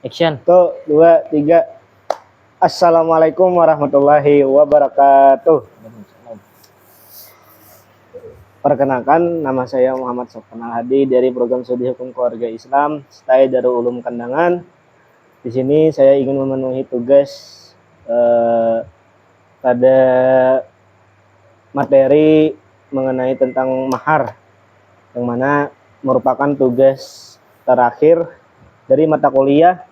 Action. 1, 2, 3. Assalamualaikum warahmatullahi wabarakatuh. Perkenalkan, nama saya Muhammad Sofyan Al-Hadi dari program Studi Hukum Keluarga Islam STAI Darul Ulum Kandangan. Di sini saya ingin memenuhi tugas pada materi mengenai tentang mahar, yang mana merupakan tugas terakhir dari mata kuliah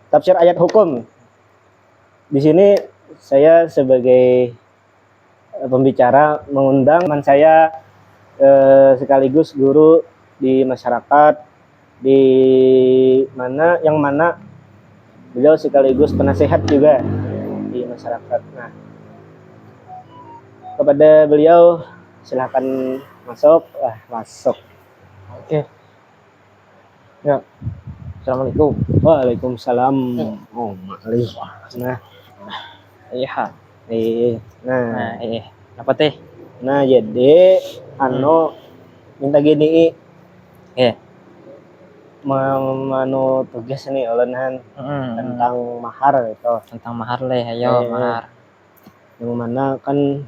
tafsir ayat hukum. Di sini saya sebagai pembicara mengundang teman saya sekaligus guru di masyarakat, di mana yang mana beliau sekaligus penasehat juga di masyarakat. Nah, kepada beliau silakan masuk. Masuk. Oke. Ya. Assalamualaikum. Waalaikumsalam. Oh, malih. Nah, Iya. nah, Apa teh? nah jadi minta gini manu tugas nih ulenan tentang mahar itu. Tentang mahar leh, ayo mahar. Yang mana kan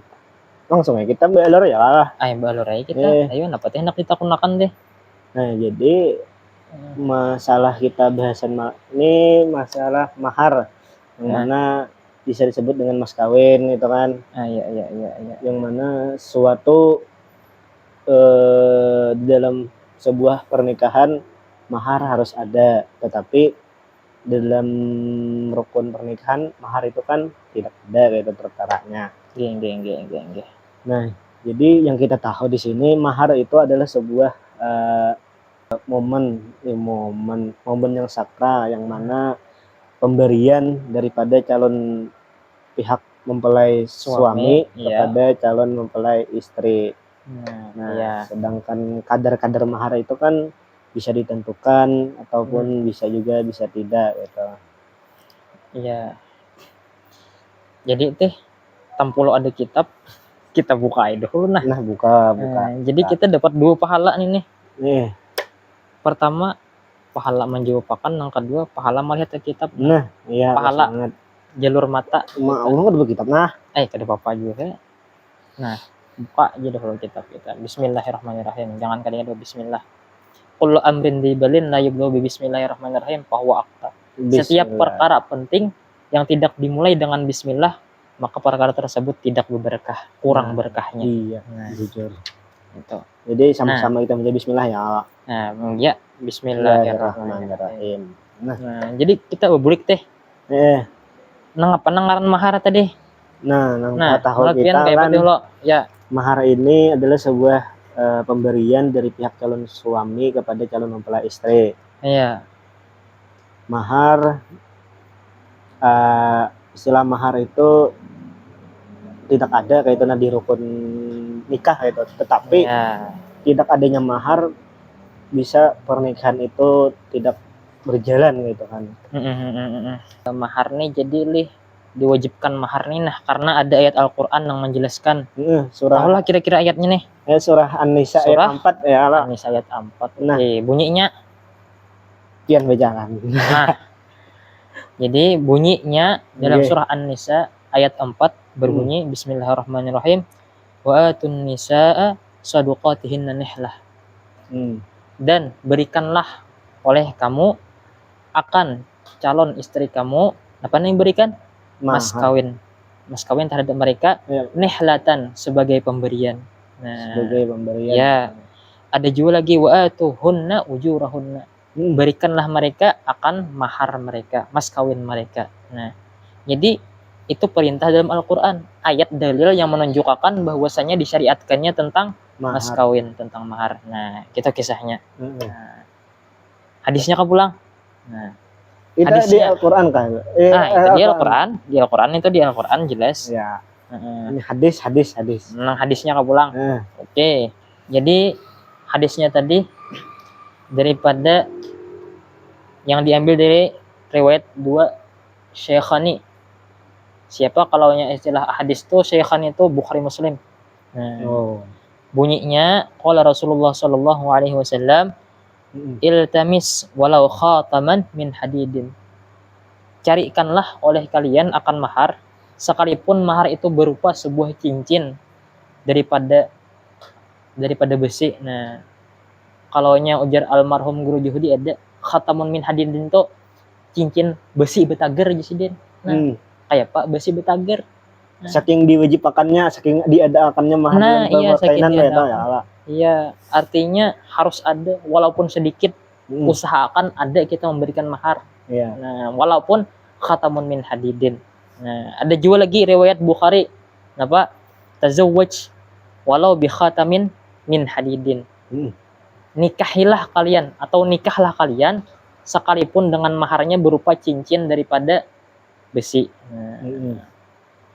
langsung ya kita balor ya. Ayo balor aja kita. Ayo apa teh nak kita kunakan deh. Nah, jadi masalah kita bahasan ini masalah mahar, yang mana bisa disebut dengan mas kawin itu kan. Iya. Yang mana suatu dalam sebuah pernikahan mahar harus ada, tetapi dalam rukun pernikahan mahar itu kan tidak ada gitu perkaranya. Geng. Nah, jadi yang kita tahu di sini mahar itu adalah sebuah momen yang sakral, yang mana pemberian daripada calon pihak mempelai suami kepada calon mempelai istri. Nah, sedangkan kadar mahar itu kan bisa ditentukan ataupun bisa tidak gitu. Iya. Jadi teh tampulo ada kitab, kita buka aja dulu nah. Buka. Jadi kita dapat 2 pahala nih. Nih. Pertama pahala menjawabkan, yang kedua pahala melihat kitab. Iya, pahala sangat. Jalur mata. Allah kan kitab kada apa-apa juga. Nah, buka aja dulu kitab kita. Bismillahirrahmanirrahim. Jangan kadang-kadang bismillah. Kullu amrin dibalin la yubda'u bi bismillahirrahmanirrahim bahwa akta. Setiap perkara penting yang tidak dimulai dengan bismillah, maka perkara tersebut tidak berberkah, kurang berkahnya. Iya, jujur. Itu. Jadi sama-sama kita menjadi bismillah ya. Ya, bismillahirrahmanirrahim. Nah, jadi kita bulik teh. Nang apa ngaran mahar tadi? Tahu kita kan ya. Mahar ini adalah sebuah pemberian dari pihak calon suami kepada calon mempelai istri. Iya. Mahar, istilah mahar itu tidak ada kaitannya di rukun nikah itu, tetapi tidak adanya mahar bisa pernikahan itu tidak berjalan gitu kan. Mahar nih jadi diwajibkan mahar nih karena ada ayat Al-Qur'an yang menjelaskan. Surah. Tahulah kira-kira ayatnya nih. Surah An-Nisa ayat 4 ya. An-Nisa ayat 4. Bunyinya pian berjalan. Jadi bunyinya dalam surah An-Nisa ayat 4 berbunyi Bismillahirrahmanirrahim. Wa atun nisaa shadaqatihinna nihlah. Dan berikanlah oleh kamu akan calon istri kamu apa yang berikan? Mas kawin terhadap mereka nihlatan sebagai pemberian. Sebagai pemberian. Ya. Ada juga lagi wa atuhunna ujurahunna. Berikanlah mereka akan mahar mereka, mas kawin mereka. Nah, jadi itu perintah dalam Al-Qur'an, ayat dalil yang menunjukkan bahwasanya disyariatkannya tentang mas kawin, tentang mahar. Nah, kita kisahnya. Hadisnya pulang. Nah, itu di Al-Qur'an kan? Itu di Al-Qur'an. Di Al-Qur'an itu di Al-Qur'an jelas. Ya. Ini hadis. Hadisnya pulang. Oke. Jadi hadisnya tadi daripada yang diambil dari riwayat 2 Syekhani. Siapa kalau istilah hadis itu Syekhani itu Bukhari Muslim. Bunyinya qala Rasulullah sallallahu alaihi wasallam iltamis walau khataman min hadidin. Carikanlah oleh kalian akan mahar, sekalipun mahar itu berupa sebuah cincin daripada besi. Nah, kalaunya ujar almarhum guru Juhudi ada khatamun min hadidin itu cincin besi betager jadi. Nah, kayak Pak besi betager. Nah, saking diwajibakannya, saking diadakannya mahar iya, iya, artinya harus ada walaupun sedikit, usahakan ada kita memberikan mahar. Iya. Nah, walaupun khatamun min hadidin. Nah, ada juga lagi riwayat Bukhari. Apa? Tazawwaj walau bi khatamin min hadidin. Nikahilah kalian atau nikahlah kalian sekalipun dengan maharnya berupa cincin daripada besi.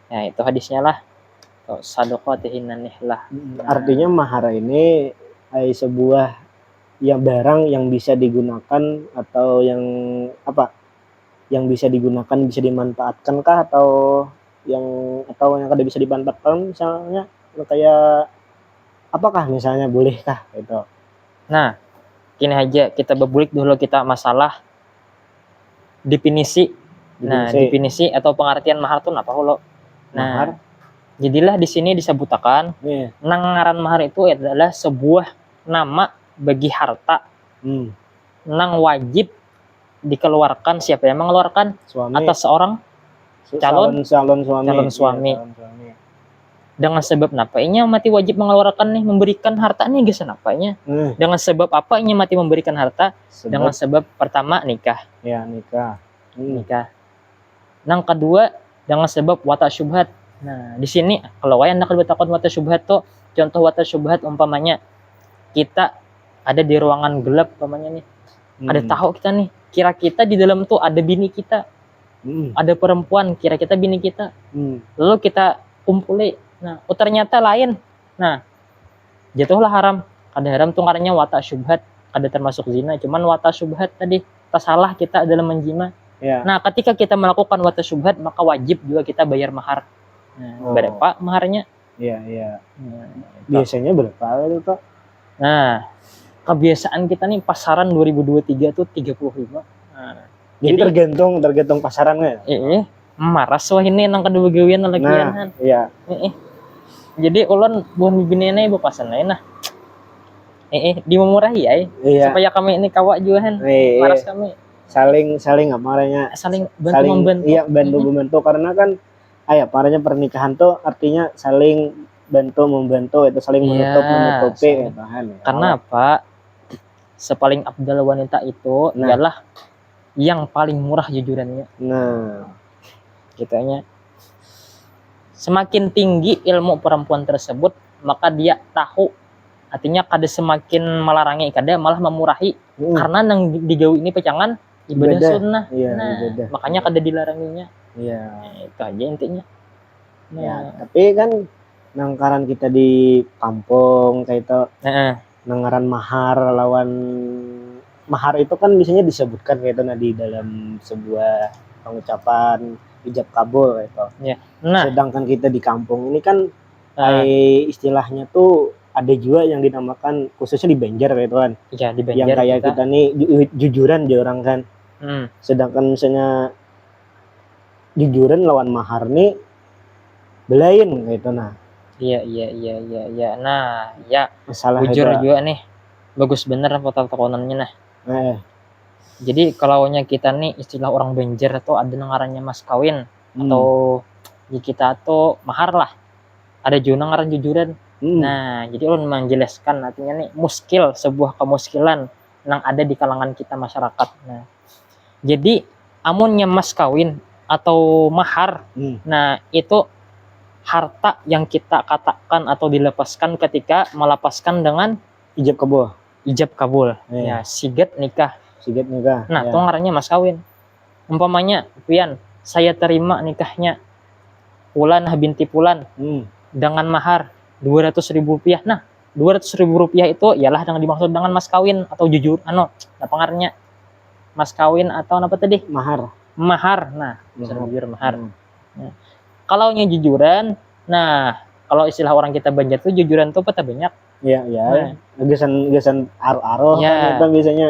Nah, itu hadisnya lah. Sadaqatihinna nihlah. Artinya mahar ini sebuah yang barang yang bisa digunakan atau yang apa? Yang bisa digunakan, bisa dimanfaatkan kah atau yang kada bisa dimanfaatkan, misalnya kayak apakah misalnya bolehkah itu? Nah, gini aja kita berbulik dulu kita masalah definisi. Nah, definisi atau pengertian mahar itu apa lo? Nah, mahar. Jadilah di sini disebutkan, nang ngaran mahar itu adalah sebuah nama bagi harta nang wajib dikeluarkan siapa yang mengeluarkan? Suami. Atas seorang calon suami. Dengan sebab napainya mati wajib mengeluarkan nih, memberikan harta nih geus napainya. Dengan sebab apa ini mati memberikan harta? Dengan sebab pertama nikah. Ya, nikah. Nikah. Nang kedua dengan sebab wata syubhat. Nah, di sini kalau wayang nak bertakon wata syubhat tuh, contoh wata syubhat umpamanya kita ada di ruangan gelap umpamanya nih. Ada tahu kita nih, kira kita di dalam tuh ada bini kita. Ada perempuan, kira kita bini kita. Lalu kita kumpuli. Nah, ternyata lain. Nah, jatuhlah haram. Kada haram tuh karena wata syubhat, kada termasuk zina, cuman wata syubhat tadi salah kita dalam menjima. Ya. Nah, ketika kita melakukan wata syubhat, maka wajib juga kita bayar mahar. Nah, berapa maharnya? Iya. Nah, biasanya berapa itu, Pak? Nah, kebiasaan kita nih pasaran 2023 tuh 35. Nah, jadi tergantung pasarannya. Maras wah ini nang kedua gawian lagian. Nah, iya. Jadi ulun bukan bibinene ibu pasan lain nah. Dimemurahi ya. Iya. Supaya kami ini kawak juahan. Maras kami. Saling amaranya. Saling membantu. Iya, membantu karena kan parahnya pernikahan tuh artinya saling bantu membantu, itu saling menutupi bahan. Karena apa? Sepaling abdal wanita itu adalah yang paling murah jujurannya. Nah, gitunya. Semakin tinggi ilmu perempuan tersebut, maka dia tahu, artinya kada semakin melarangi, kada malah memurahi. Karena nang digawi ini pecangan ibadah sunnah. Iya, nah, ibadah. Makanya kada dilaranginya. Iya. Itu aja intinya. Nah, ya, tapi kan nangkaran kita di kampung kayak itu, nangkaran mahar lawan mahar itu kan biasanya disebutkan kayak itu di dalam sebuah pengucapan ijab kabul kayak itu. Ya. Nah, sedangkan kita di kampung ini kan istilahnya tuh ada juga yang dinamakan, khususnya di Banjar kayak itu kan. Iya, di Banjar. Yang kayak kita nih jujuran aja orang kan. Sedangkan misalnya jujuran lawan mahar nih belain gitu. Nah, iya. Nah, ya masalah jujur itu juga nih, bagus bener foto tekonannya nah. Jadi kalau kita nih istilah orang Banjar tuh ada ngarannya mas kawin atau di kita tuh mahar lah, ada juga ngaran jujuran. Nah, jadi ulun menjelaskan artinya nih muskil, sebuah kemuskilan yang ada di kalangan kita masyarakat. Nah, jadi amunnya mas kawin atau mahar, nah itu harta yang kita katakan atau dilepaskan ketika melepaskan dengan ijab kabul. Ya, sigat nikah. Nah, itu ngarannya mas kawin. Umpamanya pian, saya terima nikahnya Fulan binti Fulan dengan mahar 200.000 rupiah. Nah, 200.000 rupiah itu ialah yang dimaksud dengan mas kawin atau jujur apa ngarannya? Mas kawin atau apa tadi? Mahar. Nah, jujur mahar. Nah, kalau jujuran, nah kalau istilah orang kita Banjar tuh jujuran tuh peta banyak. Iya, iya. Nah, gesan aro-aro ya. kan itu biasanya.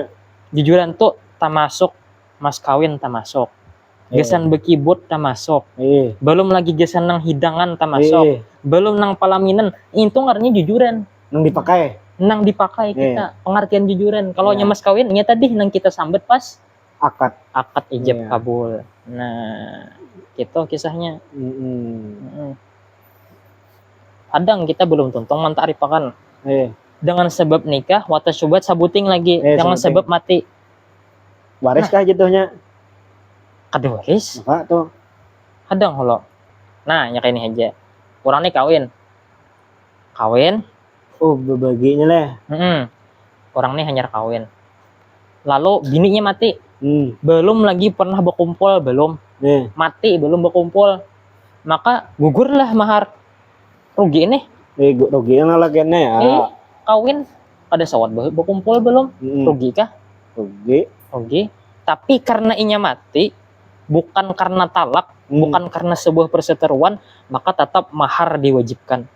Jujuran tuh tak masuk, mas kawin tak masuk. Gesan bekibut tak masuk. Belum lagi gesan nang hidangan tak masuk. Belum nang palaminan, itu ngarnya jujuran. Nang dipakai kita pengertian jujuran. Kalau mas kawin, nya tadi nang kita sambet pas akad ijab kabul. Nah, itu kisahnya. Kadang kita belum tuntung mantap aripakan. Dengan sebab nikah, wata syubat sabuting lagi. Dengan sebab mati. Waris kah jatuhnya? Kada waris. Apa tuh? Kadang holo. Nah, nya kayak ini aja. Orang nih kawin. Oh, berbaginya lah. Orang nih hanya kawin. Lalu bininya mati. Belum lagi pernah berkumpul, belum. Mati, belum berkumpul. Maka gugurlah mahar. Rugi ini. Rugi lah lagiannya ya. Kawin ada sawat berkumpul belum? Rugi kah? Rugi. Tapi karena inya mati, bukan karena talak, bukan karena sebuah perseteruan, maka tetap mahar diwajibkan.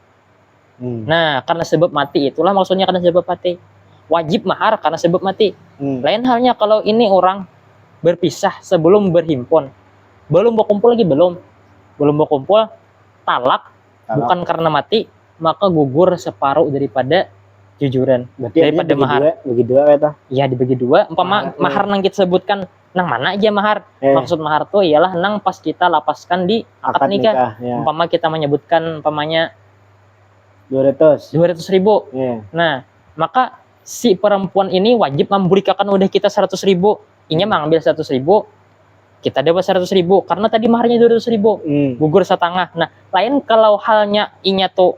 Nah, karena sebab mati itulah maksudnya karena sebab mati. Wajib mahar karena sebab mati. Lain halnya kalau ini orang berpisah sebelum berhimpun. Belum berkumpul lagi, belum berkumpul, talak. Bukan karena mati, maka gugur separuh daripada jujuran. Berarti daripada mahar. Bagi dua kata. Iya, dibagi dua. Umpama mahar nang kita sebutkan nang mana aja mahar. Maksud mahar tuh ialah nang pas kita lapaskan di akad nikah. Umpama kita menyebutkan umpamanya 200.000. Nah, maka si perempuan ini wajib memberikan udah kita 100.000. Inya mengambil 100.000, kita dapat 100.000 karena tadi maharnya 200.000. Gugur setengah. Nah, lain kalau halnya inya tuh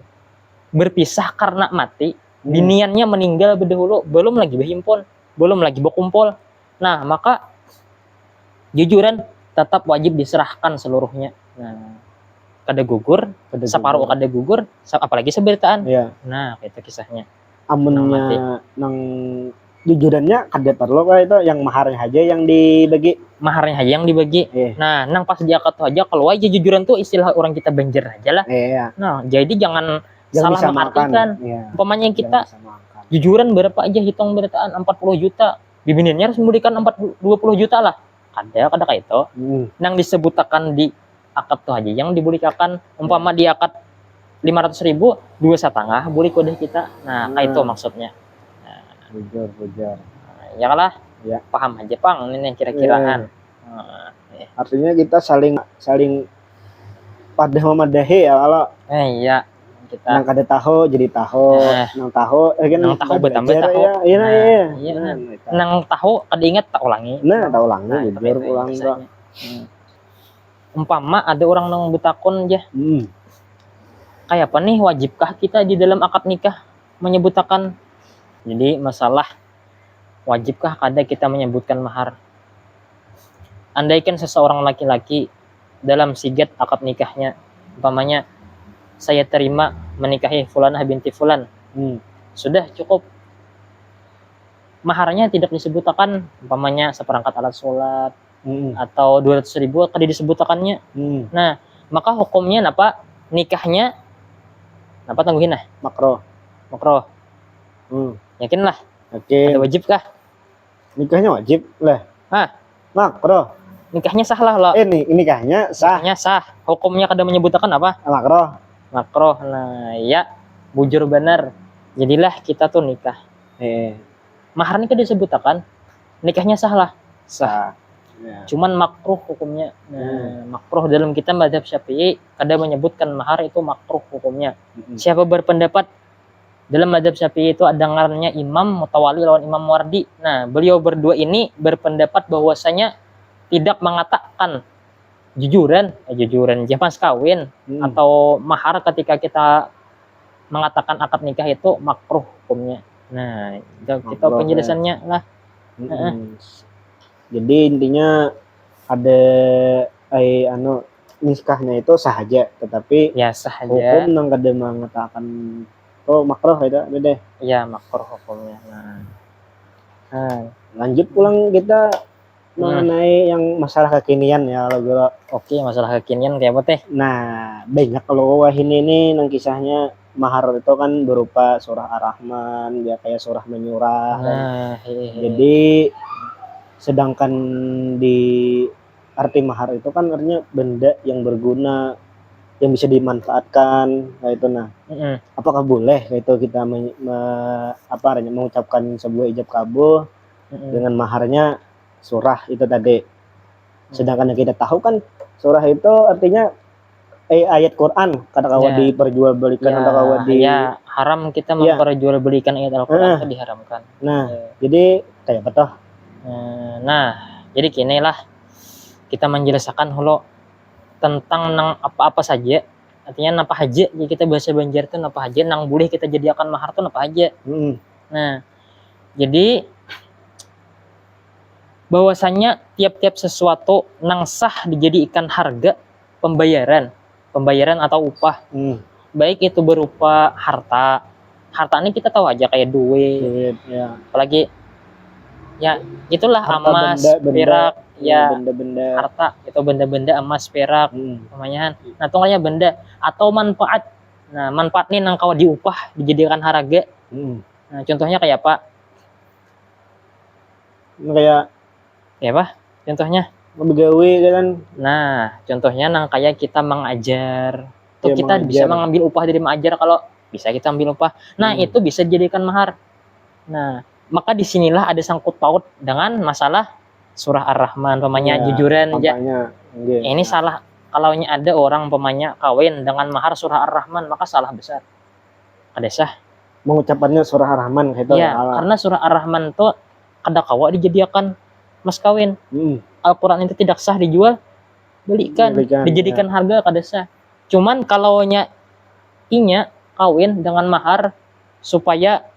berpisah karena mati, biniannya meninggal berdahulu, belum lagi berhimpun, belum lagi berkumpul. Nah, maka jujuran tetap wajib diserahkan seluruhnya. Nah, kada gugur, separuh kada gugur, apalagi seberitaan. Nah, itu kisahnya. Amunnya nang jujurannya kada perlu kah itu yang maharnya aja yang dibagi. Maharnya aja yang dibagi. Nah, nang pas di akad tuh aja kalau aja jujuran tuh istilah orang kita banjer aja lah. Nah, jadi jangan salah mengartikan. Umpamanya kita jujuran berapa aja hitung beritaan 40 juta. Bibiniannya harus memberikan 20 juta lah. Kada kayak itu. Nang disebutakan di akad tuh aja yang diberikan umpama di akad 500.000, 2,5 boleh kode kita. Nah, kayak itu maksudnya. Bujur. Ya kalah. Paham aja Pang ini kira-kiraan. Artinya kita saling padah memadahi ya kalau. Iya. Kita nang kada tahu jadi tahu, nang tahu kan nang tahu bertambah tahu. Iya. Nang tahu kada ingat tak ulangi. Nah, tak ulangi, jujur ulang kok. Umpama ada orang nang betakon aja. Kayak apa nih, wajibkah kita di dalam akad nikah menyebutkan? Jadi masalah wajibkah kada kita menyebutkan mahar? Andaikan seseorang laki-laki dalam sigat akad nikahnya, umpamanya saya terima menikahi Fulanah binti Fulan, sudah cukup. Maharnya tidak disebutkan, umpamanya seperangkat alat sholat atau 200.000 kada disebutkannya. Nah, maka hukumnya napa? Nikahnya napa tangguhin lah? Makruh. Yakin lah. Ada wajib kah? Nikahnya wajib lah. Makruh. Nikahnya sah lah lo. Nikahnya sah. Nikahnya sah. Hukumnya kada menyebutkan apa? Makruh. Nah, ya bujur benar. Jadilah kita tuh nikah. Mahar nikah disebutkan, nikahnya sah lah. Sah. Cuman makruh hukumnya. Makruh dalam kita mazhab Syafi'i kada menyebutkan mahar itu makruh hukumnya. Siapa berpendapat dalam mazhab Syafi'i itu ada ngarannya Imam Mutawali lawan Imam Wardi. Nah, beliau berdua ini berpendapat bahwasanya tidak mengatakan jujuran mas kawin atau mahar ketika kita mengatakan akad nikah itu makruh hukumnya. Nah, kita penjelasannya lah. Jadi intinya ada nikahnya itu sah aja, tetapi ya sah aja. Hukum nang kada mengatakan makruh itu beda. Iya, makruh hukumnya. Nah, lanjut pulang kita mengenai yang masalah kekinian ya kalau Oke, masalah kekinian kayak apa teh? Nah, banyak kalau wah ini nang kisahnya mahar itu kan berupa surah Ar-Rahman, ya kayak surah menyurah. Jadi sedangkan di arti mahar itu kan artinya benda yang berguna, yang bisa dimanfaatkan, kayak itu. Nah, apakah boleh kayak itu kita mengucapkan sebuah ijab kabul dengan maharnya surah itu tadi? Sedangkan yang kita tahu kan surah itu artinya ayat Quran, kata-kata diperjualbelikan, kata-kata haram kita memperjualbelikan ayat Al-Quran, itu diharamkan. Jadi kayak apa toh? Jadi gini lah, kita menjelaskan hulu tentang nang apa-apa saja, artinya napa aja, jadi kita bahasa Banjar itu napa aja nang boleh kita jadikan mahar tuh napa aja. Nah, jadi bahwasanya tiap-tiap sesuatu nang sah dijadikan harga pembayaran atau upah, baik itu berupa harta ini kita tahu aja kayak duit ya. Apalagi ya itulah harta, emas, perak, ya benda-benda harta itu benda-benda emas, perak namanya. Nah tunggalnya benda atau manfaat. Nah manfaat ini nang kau diupah dijadikan harga. Nah contohnya kayak apa? Kayak apa? Contohnya begawe kan. Nah, contohnya nang kayak kita mengajar. Tuh kita bisa mengambil upah dari mengajar, kalau bisa kita ambil upah. Nah, itu bisa dijadikan mahar. Nah, maka disinilah ada sangkut paut dengan masalah surah Ar-Rahman, jujuran aja. Ini salah kalau ada orang kawin dengan mahar surah Ar-Rahman, maka salah besar. Ada sah mengucapkannya surah Ar-Rahman gitu. Ya, karena surah Ar-Rahman tuh kada kawa dijadikan mas kawin. Al-Quran itu tidak sah dijual belikan dijadikan harga kada sah. Cuman kalau inya kawin dengan mahar supaya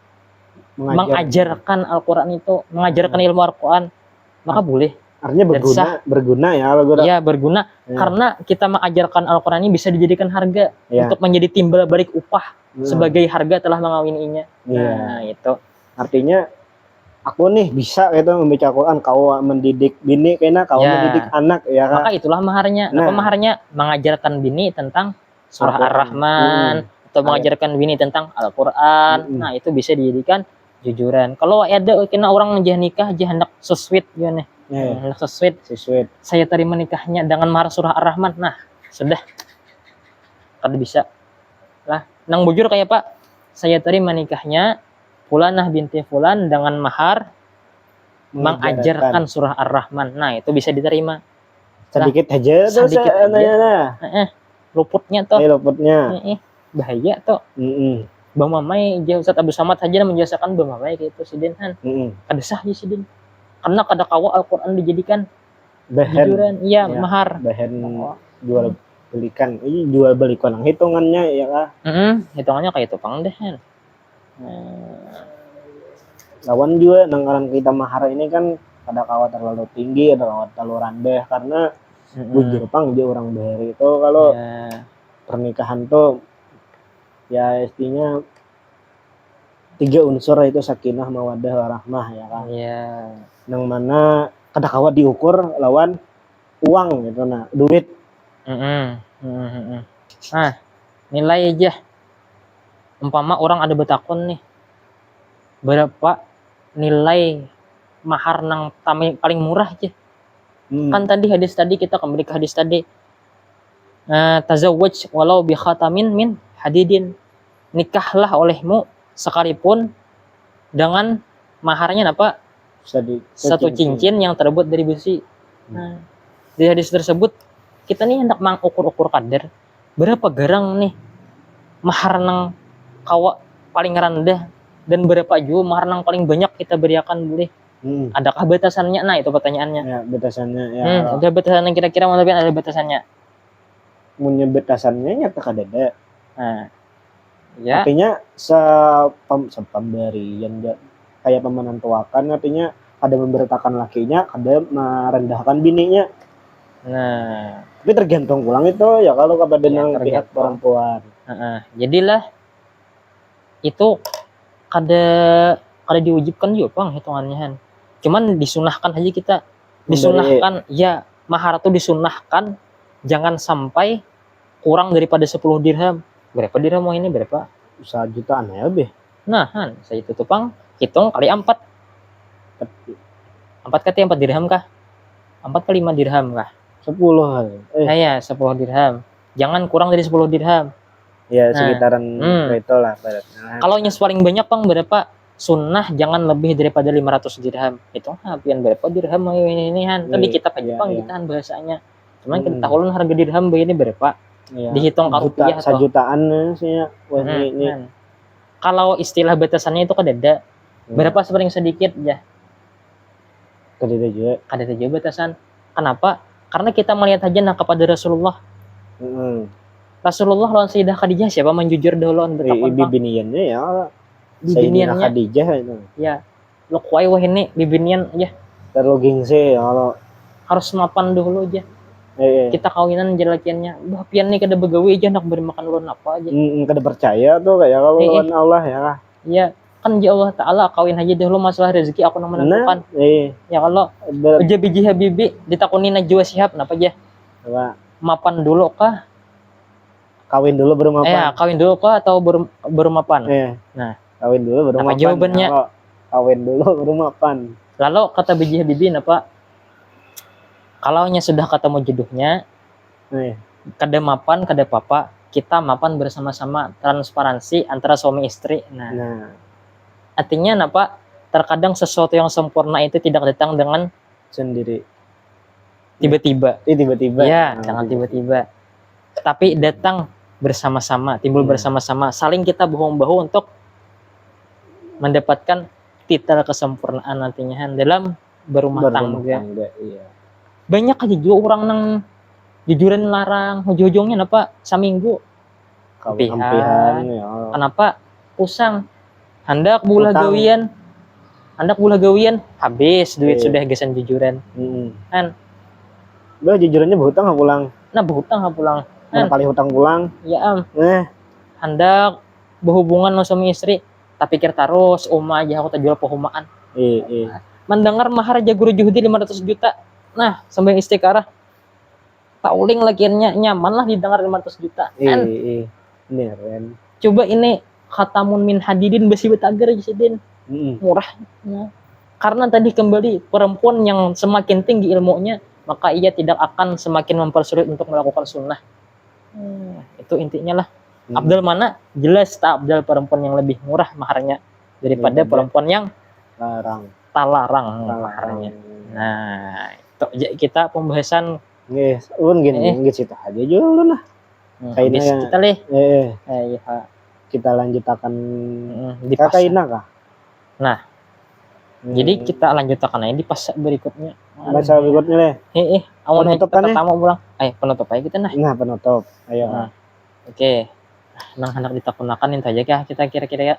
mengajarkan Al-Quran itu, mengajarkan ilmu Al-Quran, maka boleh. Artinya berguna ya. Iya berguna. Karena kita mengajarkan Al-Quran ini bisa dijadikan harga untuk menjadi timbal balik upah sebagai harga telah mengawininya. Nah itu artinya aku nih bisa gitu membaca Quran, kau mendidik bini kayaknya kau mendidik anak ya kan? Maka itulah maharnya. Apa maharnya? Mengajarkan bini tentang surah Ar-Rahman atau mengajarkan bini tentang Al-Quran. Nah itu bisa dijadikan jujuran. Kalau ada kena orang jah nikah jah hendak sesuit gimana? Hendak sesuit. Saya terima nikahnya dengan mahar surah Ar-Rahman. Nah sudah kada bisa lah. Nang bujur kayak Pak, saya terima nikahnya Fulanah binti Fulan dengan mahar mengajarkan surah Ar-Rahman. Nah, itu bisa diterima. Sedikit aja tuh luputnya toh. Luputnya. Bahaya toh. Bang Mamai, Ustaz Abdul Samad saja menjelaskan Bang Mamai kayak itu sidin kan. Kada sah ya sidin. Karena kada kawa Al-Quran dijadikan jujuran, mahar. Bahan jual belikan. Ini jual belikan hitungannya ya kah? Hitungannya kayak itu pang deh. Lawan juga nanggaran kita mahar ini kan ada kawat terlalu tinggi, ada kawat terlalu rendah, karena bujur pang dia orang bahari itu kalau pernikahan tuh ya istinya 3 unsur itu sakinah, mawaddah, warahmah ya kan. Nang mana kada kawat diukur lawan uang gitu, nah duit. Nilai aja. Umpama orang ada betakon nih, berapa nilai mahar nang paling murah aja. Kan tadi hadis tadi kita kembali ke hadis tadi, tazawwaj walau bi khatamin min hadidin, nikahlah olehmu sekalipun dengan maharnya apa? Satu cincin yang terbuat dari besi. Nah, di hadis tersebut kita nih hendak mengukur-ukur kadar berapa garang nih mahar nang kawa paling rendah dan berapa juga mahar nang paling banyak kita berikan boleh. Adakah batasannya? Nah itu pertanyaannya. Ya, batasannya ya. Ada batasannya kira-kira mau ada batasannya? Punya batasannya nyata kada ada. Nah, ya. Artinya pemberian kayak pemenantuakan, artinya ada memberitakan lakinya, ada merendahkan bininya. Nah, tapi tergantung pulang itu ya kalau kepada pihak perempuan. Jadilah itu kada diwujibkan juga Bang hitungannya. Cuman disunahkan aja kita. Disunahkan ya, mahar itu disunahkan jangan sampai kurang daripada 10 dirham. Berapa dirham mau ini berapa? 1 jutaan ya lebih. Nah, saya itu tupang hitung kali 4. 4 kali 4 dirham kah? 4 kali 5 dirham kah? 10. Nah, ya 10 dirham. Jangan kurang dari 10 dirham. Ya Nah, sekitaran itu lah baratnya. Kalau paling banyak Bang berapa? Sunnah jangan lebih daripada 500 dirham. Itu hapian berapa dirham ini kan? Tadi kita aja Bang kita kan bahasanya. Cuman kita tahu harga dirham begini berapa? Dihitung ke rupiah atau 1 jutaan sih ya. Wah, ini. Kalau istilah batasannya itu kadada. Berapa paling sedikit ya? Kadada juga batasan. Kenapa? Karena kita melihat aja kepada Rasulullah. Rasulullah lawan Sayyidah Khadijah siapa menjujur dahulu betapa bibiniannya ya. Bibiniannya Khadijah itu. Ya. Lo kuai wah ini bibinian aja. Terlalu gengsi kalau harus mapan dulu aja. Kita kawinan jelakiannya. Bah pian nih kada begawi aja nak beri makan ulun apa aja. Kada percaya tuh kayak kalau lawan Allah ya lah. Iya, kan ya Allah Ta'ala kawin aja dulu masalah rezeki aku nang menentukan. Ya kalau aja biji habibi ditakuni najwa sihab napa aja? Mapan dulu kah? Kawin dulu baru mapan. Kawin dulu kah atau baru mapan? Nah, kawin dulu baru mapan. Jawabannya? Kawin dulu baru mapan. Lalu kata biji habibi napa? Kalau sudah ketemu jodohnya, kada mapan, kada papa, kita mapan bersama-sama, transparansi antara suami istri. Nah. Artinya napa? Terkadang sesuatu yang sempurna itu tidak datang dengan sendiri. Tiba-tiba. Ya, jangan tiba-tiba. Tapi datang bersama-sama, timbul bersama-sama, saling kita bahu-bahu untuk mendapatkan titel kesempurnaan nantinya dalam berumah tangga. Iya. Banyak aja juga orang nang jujuran larang ujung-ujungnya apa saminggu kampihan ya. Kenapa usang hendak bulah gawian habis duit sudah gesan jujuran kan jujurannya berhutang nggak pulang kali hutang pulang ya hendak berhubungan sama istri tapi pikir terus aja aku tak jual pehumaan mendengar mahar aja guru juhudi 500 juta. Nah, sampai istiqarah pauling lakiannya nyaman lah didengar 500 juta. Bener kan. Coba ini khatamun min hadidin besi betagar Sidin. Murah. Karena tadi kembali perempuan yang semakin tinggi ilmunya, maka ia tidak akan semakin mempersulit untuk melakukan sunnah. Itu intinya lah. Abdal mana? Jelas tak Abdal perempuan yang lebih murah maharnya daripada perempuan yang talarang maharnya. Nah, kita pembahasan kita aja dulu lah. Kayaknya kita lanjutkan di kaina kah? Nah, jadi kita lanjutkan aja di pas berikutnya. Masa berikutnya awan kita tamu pulang. Penutup aja kita nah. Nah, penutup. Ayo. Oke. Nang hendak ditakunakan itu aja kah kita kira-kira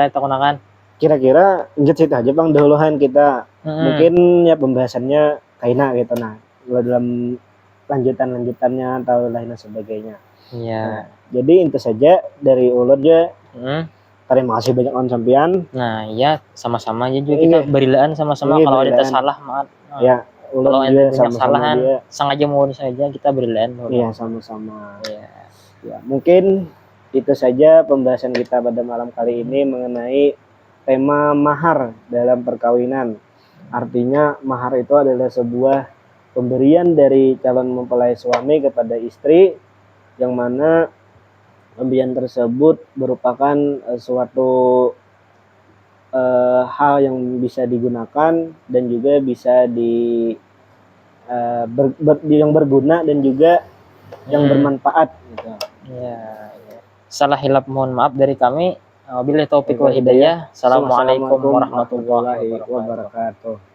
ditakunakan. Kira-kira cerita aja Bang dahuluan kita. Mungkin ya pembahasannya kaina gitu nah dalam lanjutannya atau lain sebagainya. Iya. Jadi itu saja dari ulun aja. Terima kasih banyak on sampean. Nah, iya sama-sama aja juga kita berilaan sama-sama kalau ada salah maaf. Ya, kalau ada kesalahan sengaja mohon saja kita berilaan. Iya, sama-sama. Ya, mungkin itu saja pembahasan kita pada malam kali ini mengenai tema mahar dalam perkawinan. Artinya mahar itu adalah sebuah pemberian dari calon mempelai suami kepada istri yang mana pemberian tersebut merupakan suatu hal yang bisa digunakan dan juga bisa yang berguna dan juga yang bermanfaat gitu. Ya. Salah hilap mohon maaf dari kami. Wabillahi taufiq wal hidayah. Assalamualaikum warahmatullahi wabarakatuh.